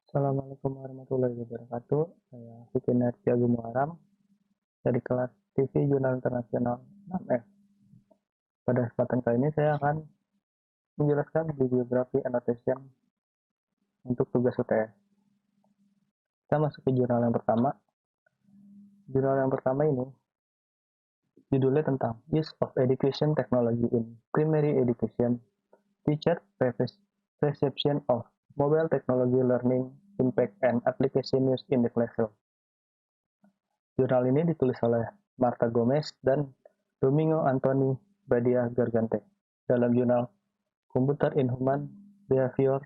Assalamualaikum warahmatullahi wabarakatuh. Saya Fikrinar Agung Muharam dari kelas TV Jurnal Internasional 6F. Pada kesempatan kali ini saya akan menjelaskan bibliografi annotation untuk tugas UTS. Kita masuk ke jurnal yang pertama. Jurnal yang pertama ini judulnya tentang Use of Education Technology in Primary Education, Teacher Perception of Mobile Technology Learning Impact and Application Use in the Classroom. Jurnal ini ditulis oleh Marta Gomez dan Domingo Anthony Badia Gargante dalam jurnal Computer in Human Behavior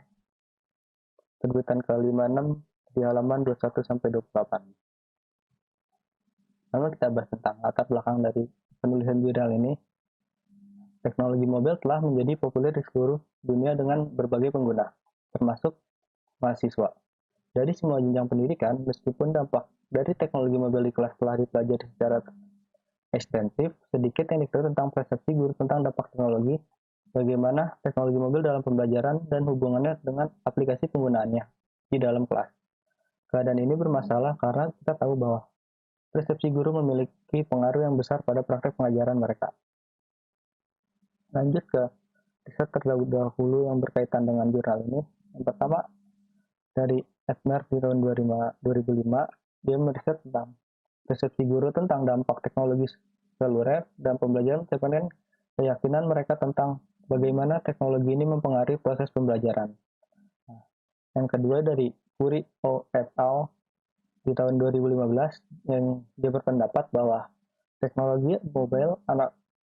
terbitan ke-56 di halaman 21-28. Lalu kita bahas tentang latar belakang dari penulisan jurnal ini. Teknologi mobil telah menjadi populer di seluruh dunia dengan berbagai pengguna, termasuk mahasiswa. Dari semua jenjang pendidikan, meskipun dampak dari teknologi mobil di kelas telah dipelajari secara ekstensif, sedikit yang diketahui tentang persepsi guru tentang dampak teknologi, bagaimana teknologi mobil dalam pembelajaran dan hubungannya dengan aplikasi penggunaannya di dalam kelas. Keadaan ini bermasalah karena kita tahu bahwa persepsi guru memiliki pengaruh yang besar pada praktek pengajaran mereka. Lanjut ke riset terdahulu yang berkaitan dengan jurnal ini. Yang pertama, dari Edmer di tahun 2005, dia meriset tentang persepsi guru tentang dampak teknologi seluler dan pembelajaran berdasarkan keyakinan mereka tentang bagaimana teknologi ini mempengaruhi proses pembelajaran. Nah, yang kedua dari Puri et al. Di tahun 2015 yang dia berpendapat bahwa teknologi mobile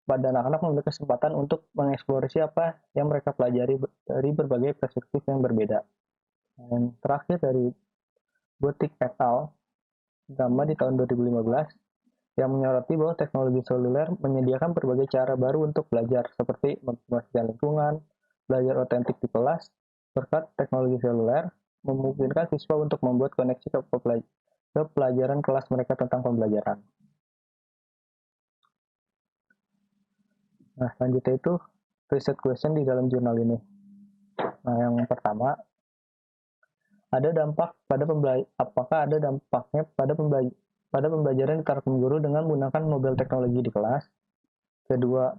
pada anak-anak memiliki kesempatan untuk mengeksplorasi apa yang mereka pelajari dari berbagai perspektif yang berbeda. Dan terakhir dari Botik et al. Sama di tahun 2015 yang menyoroti bahwa teknologi seluler menyediakan berbagai cara baru untuk belajar, seperti mempromosikan lingkungan, belajar otentik di kelas. Berkat teknologi seluler, memungkinkan siswa untuk membuat koneksi ke pelajaran kelas mereka tentang pembelajaran. Nah, selanjutnya itu research question di dalam jurnal ini. Nah, yang pertama, apakah ada dampaknya pada pembelajaran diterapkan guru dengan menggunakan mobile teknologi di kelas. Kedua,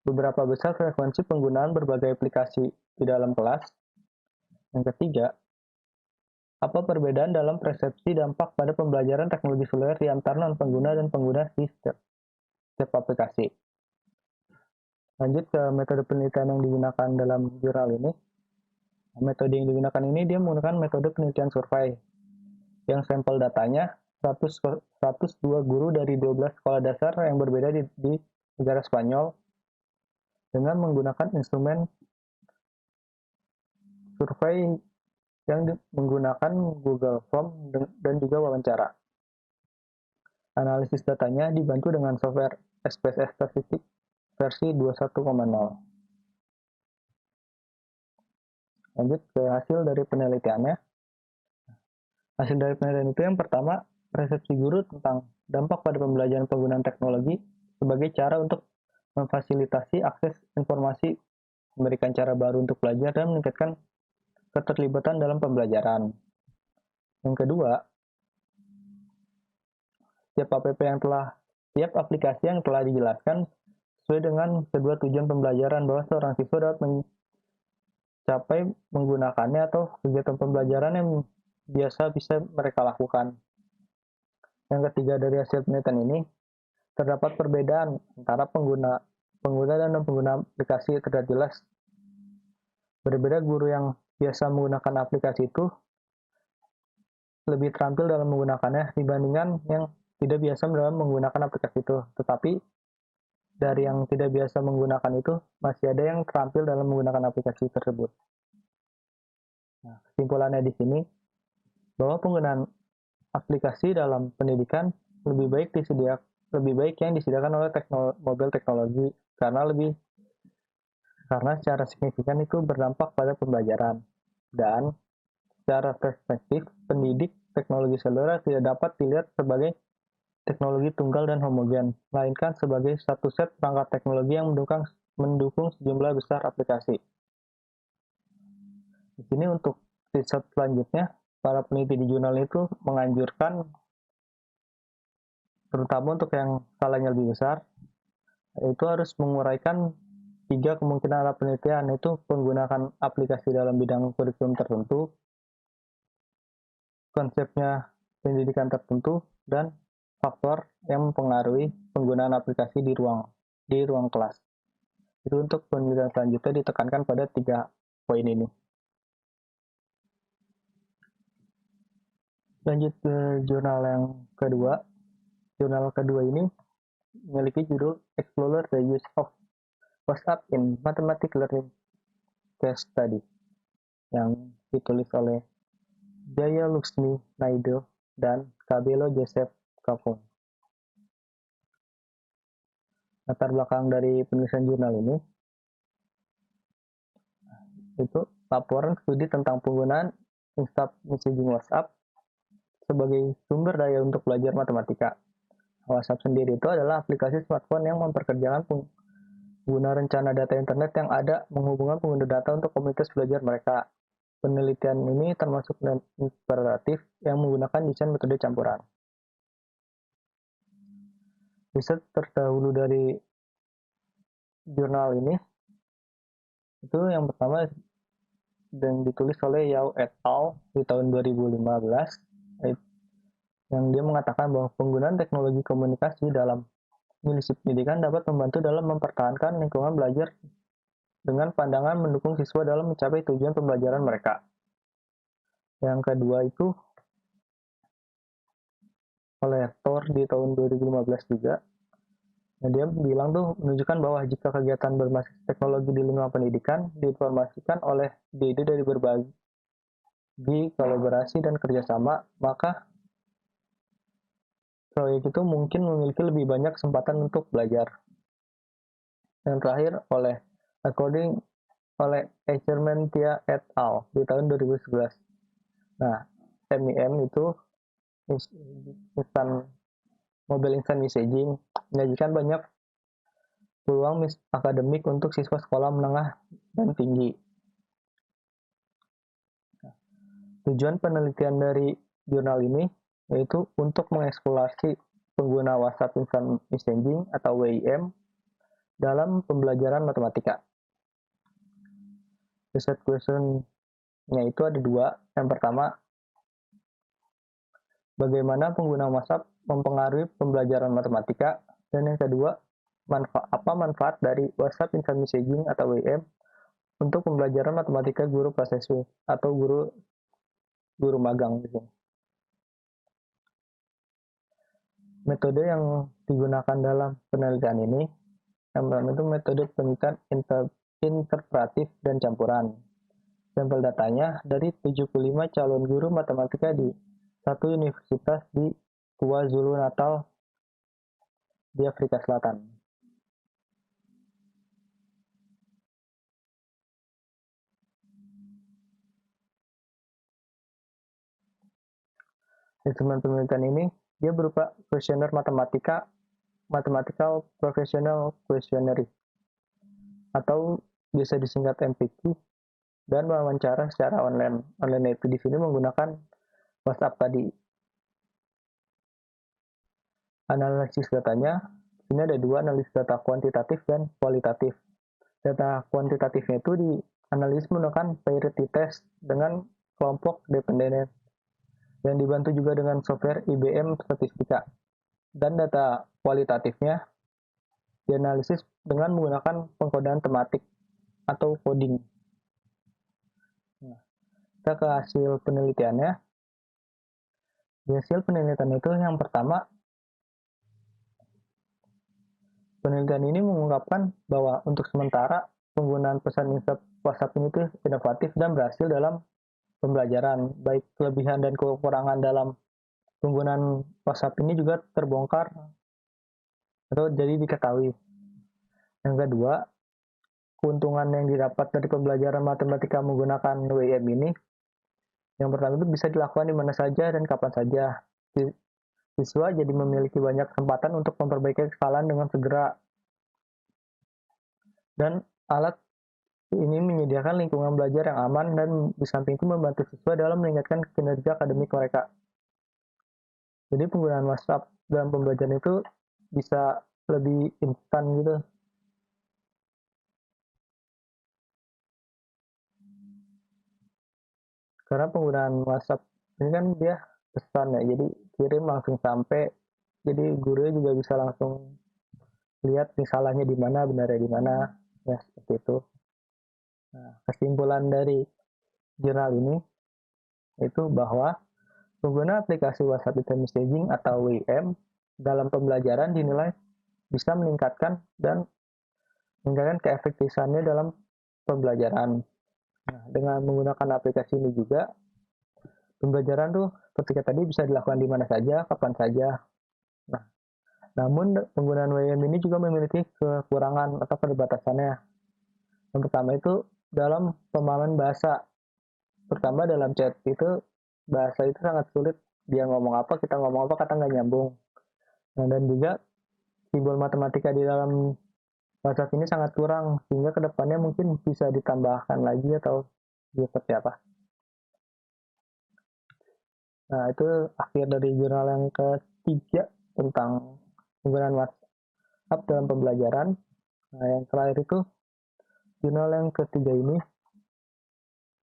beberapa besar frekuensi penggunaan berbagai aplikasi di dalam kelas. Yang ketiga, apa perbedaan dalam persepsi dampak pada pembelajaran teknologi seluler di antara non-pengguna dan pengguna di setiap aplikasi. Lanjut ke metode penelitian yang digunakan dalam jurnal ini. Metode yang digunakan ini dia menggunakan metode penelitian survei yang sampel datanya 102 guru dari 12 sekolah dasar yang berbeda di negara Spanyol dengan menggunakan instrumen survei yang menggunakan Google Form dan juga wawancara. Analisis datanya dibantu dengan software SPSS Statistik versi 21.0. Lanjut ke hasil dari penelitiannya. Hasil dari penelitian itu yang pertama, persepsi guru tentang dampak pada pembelajaran penggunaan teknologi sebagai cara untuk memfasilitasi akses informasi, memberikan cara baru untuk belajar, dan meningkatkan keterlibatan dalam pembelajaran. Yang kedua, setiap aplikasi yang telah dijelaskan sesuai dengan kedua tujuan pembelajaran bahwa seorang siswa dapat mencapai menggunakannya atau kegiatan pembelajaran yang biasa bisa mereka lakukan. Yang ketiga dari hasil penelitian ini, terdapat perbedaan antara pengguna dan non-pengguna aplikasi terlihat jelas. Berbeda guru yang biasa menggunakan aplikasi itu lebih terampil dalam menggunakannya dibandingkan yang tidak biasa dalam menggunakan aplikasi itu. Tetapi dari yang tidak biasa menggunakan itu, masih ada yang terampil dalam menggunakan aplikasi tersebut. Nah, kesimpulannya di sini, bahwa penggunaan aplikasi dalam pendidikan lebih baik yang disediakan oleh mobile teknologi karena secara signifikan itu berdampak pada pembelajaran. Dan secara perspektif pendidik, teknologi seluler tidak dapat dilihat sebagai teknologi tunggal dan homogen, melainkan sebagai satu set perangkat teknologi yang mendukung sejumlah besar aplikasi. Di sini untuk riset selanjutnya, para peneliti di jurnal itu menganjurkan, terutama untuk yang skalanya lebih besar, itu harus menguraikan 3 kemungkinan arah penelitian, yaitu menggunakan aplikasi dalam bidang kurikulum tertentu, konsepnya pendidikan tertentu, dan faktor yang mempengaruhi penggunaan aplikasi di ruang kelas. Itu untuk penelitian selanjutnya ditekankan pada 3 poin ini. Lanjut ke jurnal yang kedua. Jurnal kedua ini memiliki judul Explore the Use of WhatsApp in Mathematics Learning Case Study yang ditulis oleh Jaya Luxmi Naidu dan Cabello Joseph Kapung. Latar belakang dari penulisan jurnal ini itu laporan studi tentang penggunaan instant messaging WhatsApp sebagai sumber daya untuk belajar matematika. WhatsApp sendiri itu adalah aplikasi smartphone yang memperkerjakan pengguna rencana data internet yang ada menghubungkan pengguna data untuk komunitas belajar mereka. Penelitian ini termasuk inspiratif yang menggunakan desain metode campuran. Riset terdahulu dari jurnal ini itu yang pertama dan ditulis oleh Yao et al. Di tahun 2015 yang dia mengatakan bahwa penggunaan teknologi komunikasi dalam milisi pendidikan dapat membantu dalam mempertahankan lingkungan belajar dengan pandangan mendukung siswa dalam mencapai tujuan pembelajaran mereka. Yang kedua itu oleh Thor di tahun 2015 juga. Nah, dia bilang tuh menunjukkan bahwa jika kegiatan berbasis teknologi di lingkungan pendidikan diinformasikan oleh ide dari berbagi kolaborasi dan kerjasama, maka proyek itu mungkin memiliki lebih banyak kesempatan untuk belajar. Yang terakhir oleh Echermentia et al. Di tahun 2011. Nah, MIM itu Mobile Instant Messaging menyajikan banyak peluang akademik untuk siswa sekolah menengah dan tinggi. Tujuan penelitian dari jurnal ini yaitu untuk mengeksplorasi pengguna WhatsApp Instant Messaging atau WIM dalam pembelajaran matematika. Research question-nya itu ada 2. Yang pertama, bagaimana pengguna WhatsApp mempengaruhi pembelajaran matematika, dan yang kedua, apa manfaat dari WhatsApp Instant Messaging atau WM untuk pembelajaran matematika guru prasesu atau guru magang gitu. Metode yang digunakan dalam penelitian ini yang pertama itu metode penelitian interpretif dan campuran. Sampel datanya dari 75 calon guru matematika di satu universitas di KwaZulu-Natal di Afrika Selatan. Instrumen penelitian ini dia berupa kuesioner Mathematical Professional Questionnaire atau bisa disingkat MPQ, dan wawancara secara online. Online itu di sini menggunakan WhatsApp tadi. Analisis datanya, ini ada 2, analisis data kuantitatif dan kualitatif. Data kuantitatifnya itu dianalisis menggunakan parity test dengan kelompok dependen yang dibantu juga dengan software IBM Statistika. Dan data kualitatifnya dianalisis dengan menggunakan pengkodaan tematik atau coding. Nah, kita ke hasil penelitiannya. Di hasil penelitian itu yang pertama, penelitian ini mengungkapkan bahwa untuk sementara penggunaan pesan WhatsApp ini itu inovatif dan berhasil dalam pembelajaran. Baik kelebihan dan kekurangan dalam penggunaan WhatsApp ini juga terbongkar atau jadi diketahui. Yang kedua, keuntungan yang didapat dari pembelajaran matematika menggunakan WM ini, yang pertama itu bisa dilakukan di mana saja dan kapan saja. Siswa jadi memiliki banyak kesempatan untuk memperbaiki kesalahan dengan segera. Dan alat Ini menyediakan lingkungan belajar yang aman dan di samping itu membantu siswa dalam meningkatkan kinerja akademik mereka. Jadi penggunaan WhatsApp dalam pembelajaran itu bisa lebih instan gitu. Karena penggunaan WhatsApp ini kan dia pesan ya, jadi kirim langsung sampai. Jadi gurunya juga bisa langsung lihat salahnya di mana, benarnya di mana, ya seperti itu. Nah, kesimpulan dari jurnal ini itu bahwa pengguna aplikasi WhatsApp Instant Messaging atau WIM dalam pembelajaran dinilai bisa meningkatkan keefektifannya dalam pembelajaran. Nah, dengan menggunakan aplikasi ini juga, pembelajaran tuh ketika tadi bisa dilakukan di mana saja, kapan saja. Nah, namun penggunaan WIM ini juga memiliki kekurangan atau keterbatasannya. Yang pertama itu dalam pemahaman bahasa. Pertama dalam chat itu bahasa itu sangat sulit. Dia ngomong apa, kita ngomong apa, kata nggak nyambung. Nah, dan juga simbol matematika di dalam WhatsApp ini sangat kurang, sehingga kedepannya mungkin bisa ditambahkan lagi atau seperti apa. Nah, itu akhir dari jurnal yang ketiga tentang penggunaan WhatsApp dalam pembelajaran. Nah, yang terakhir itu jurnal yang ketiga ini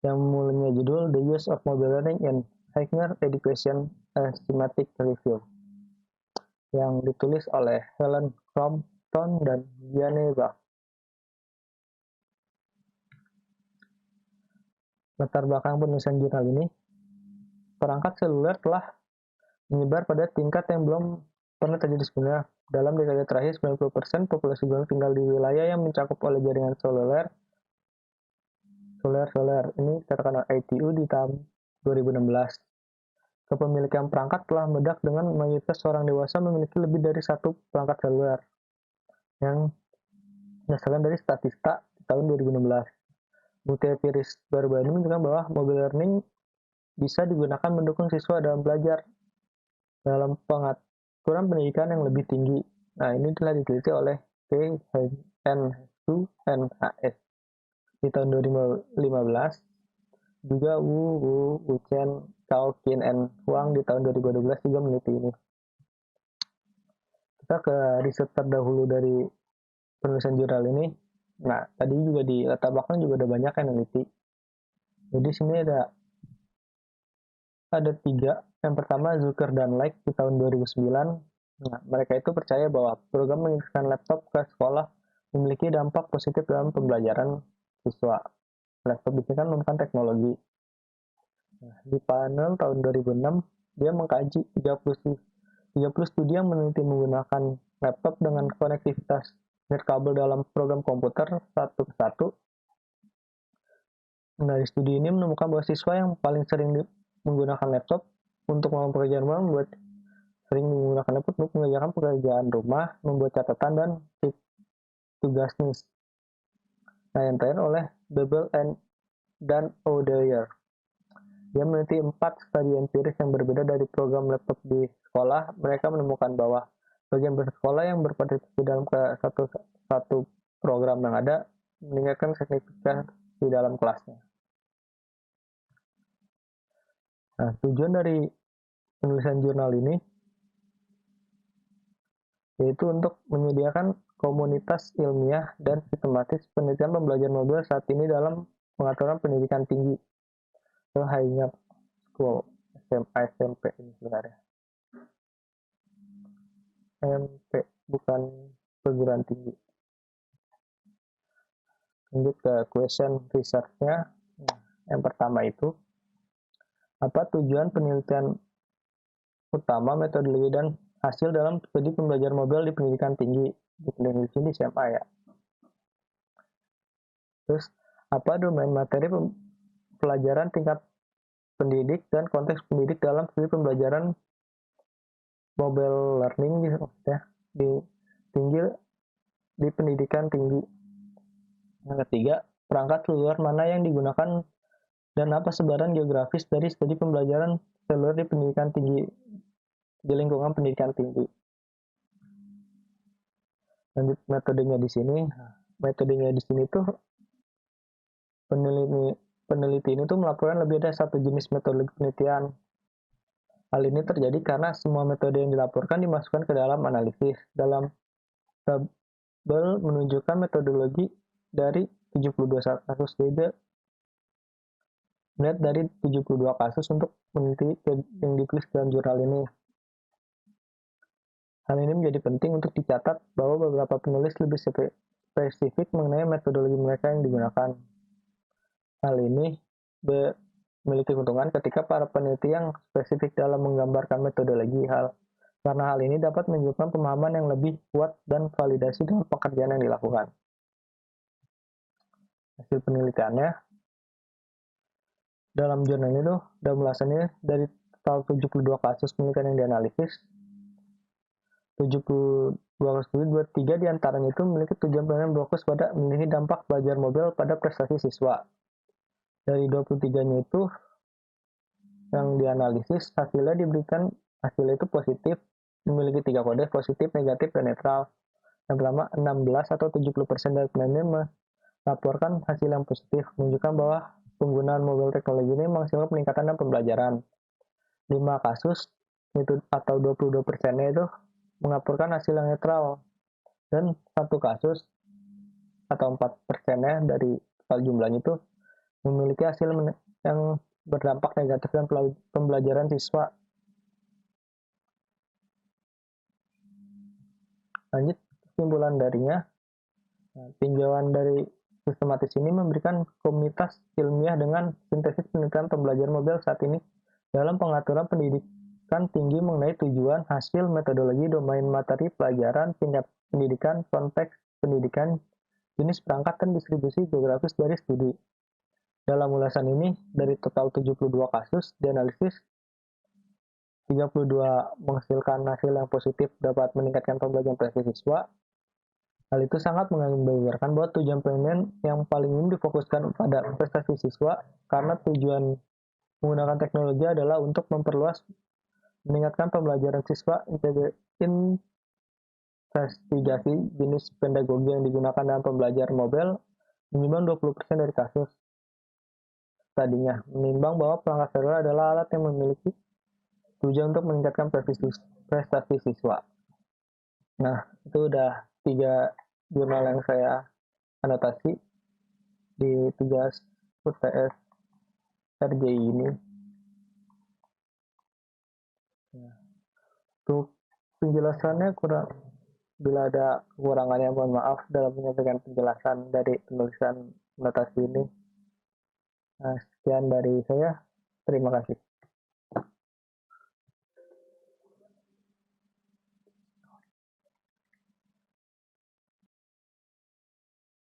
yang mulanya judul The Use of Mobile Learning in Higher Education, a Systematic Review, yang ditulis oleh Helen Crompton dan Diane Bach. Latar belakang penulisan jurnal ini, perangkat seluler telah menyebar pada tingkat yang belum pernah terjadi sebelumnya. Dalam dekade terakhir, 90% populasi global tinggal di wilayah yang mencakup oleh jaringan seluler. Ini katakan ITU di tahun 2016. Kepemilikan perangkat telah meledak dengan mayoritas orang dewasa memiliki lebih dari satu perangkat seluler, yang berdasarkan dari statistik di tahun 2016. Bukti empiris baru-baru ini menunjukkan bahwa mobile learning bisa digunakan mendukung siswa dalam belajar dalam pengaturan pendidikan yang lebih tinggi. Nah, ini telah diteliti oleh KNHS di tahun 2015, juga Wu Chen, Cao Qin, and Huang di tahun 2012 juga meneliti ini. Kita ke riset terdahulu dari penulisan jurnal ini. Nah, tadi juga di latar belakang juga ada banyak yang meneliti. Jadi sini ada tiga. Yang pertama Zucker dan Like di tahun 2009. Nah, mereka itu percaya bahwa program mengirimkan laptop ke sekolah memiliki dampak positif dalam pembelajaran siswa. Laptop ini kan merupakan teknologi. Nah, di panel tahun 2006, dia mengkaji 30 studi yang meneliti menggunakan laptop dengan konektivitas nirkabel dalam program komputer satu ke satu. Dari studi ini menemukan bahwa siswa yang paling sering menggunakan laptop untuk melakukan pekerjaan rumah sering menggunakan laptop untuk mengerjakan pekerjaan rumah, membuat catatan, dan tugas NIS. Nah, yang terakhir oleh Bebel dan O'Dwyer. Dia meneliti 4 studi empiris yang berbeda dari program laptop di sekolah. Mereka menemukan bahwa bagian bersekolah yang berpartisipasi dalam satu program yang ada meningkatkan signifikan di dalam kelasnya. Nah, tujuan dari penulisan jurnal ini yaitu untuk menyediakan komunitas ilmiah dan sistematis penelitian pembelajaran mobile saat ini dalam pengaturan pendidikan tinggi atau higher school, SMA, SMP ini sebenarnya. SMP bukan perguruan tinggi. Lanjut ke question research-nya. Nah, yang pertama itu, apa tujuan penelitian utama, metodologi, dan hasil dalam studi pembelajaran mobile di pendidikan tinggi, di pendidikan di SMA ya. Terus, apa domain materi pelajaran tingkat pendidik dan konteks pendidik dalam studi pembelajaran mobile learning gitu ya, di pendidikan tinggi. Yang ketiga, perangkat seluler mana yang digunakan dan apa sebaran geografis dari studi pembelajaran seluler di pendidikan tinggi, di lingkungan pendidikan tinggi. Lanjut metodenya di sini. Metodenya di sini tuh Peneliti ini tuh melaporkan lebih dari satu jenis metode penelitian. Hal ini terjadi karena semua metode yang dilaporkan dimasukkan ke dalam analisis. Dalam tabel menunjukkan metodologi dari 72 kasus. Jadi melihat dari 72 kasus untuk peneliti yang ditulis dalam jurnal ini. Hal ini menjadi penting untuk dicatat bahwa beberapa penulis lebih spesifik mengenai metodologi mereka yang digunakan. Hal ini memiliki keuntungan ketika para peneliti yang spesifik dalam menggambarkan metodologi karena hal ini dapat menunjukkan pemahaman yang lebih kuat dan validasi dengan pekerjaan yang dilakukan. Hasil penelitiannya dalam jurnal ini dalam ulasannya dari total 72 kasus penelitian yang dianalisis, 72 kasus itu 23 diantaranya itu memiliki tujuan penelitian berfokus pada meneliti dampak belajar mobil pada prestasi siswa. Dari 23-nya itu yang dianalisis, hasilnya itu positif, memiliki 3 kode, positif, negatif, dan netral. Yang pertama, 16 atau 70% dari penelitian melaporkan hasil yang positif, menunjukkan bahwa penggunaan mobil teknologi ini menghasilkan peningkatan dan pembelajaran. 5 kasus itu atau 22%-nya itu melaporkan hasil yang netral, dan 1 kasus atau 4%-nya dari total jumlahnya itu memiliki hasil yang berdampak negatif dan pembelajaran siswa. Lanjut, kesimpulan darinya, tinjauan dari sistematis ini memberikan komunitas ilmiah dengan sintesis penelitian pembelajaran mobil saat ini dalam pengaturan pendidikan tinggi mengenai tujuan, hasil, metodologi, domain materi pelajaran, tingkat pendidikan, konteks pendidikan, jenis perangkat, dan distribusi geografis dari studi. Dalam ulasan ini, dari total 72 kasus dianalisis, 32 menghasilkan hasil yang positif dapat meningkatkan pembelajaran prestasi siswa. Hal itu sangat menggambarkan bahwa tujuan penelitian yang paling umum difokuskan pada prestasi siswa karena tujuan menggunakan teknologi adalah untuk memperluas meningkatkan pembelajaran siswa. Investigasi jenis pedagogi yang digunakan dalam pembelajaran mobil menyumbang 20% dari kasus. Tadinya menimbang bahwa perangkat seluler adalah alat yang memiliki tujuan untuk meningkatkan prestasi siswa. Nah, itu udah 3 jurnal yang saya anotasi di tugas UTS RJI ini. Nah, untuk penjelasannya bila ada kekurangannya mohon maaf dalam menyampaikan penjelasan dari penulisan anotasi ini. Nah, sekian dari saya. Terima kasih.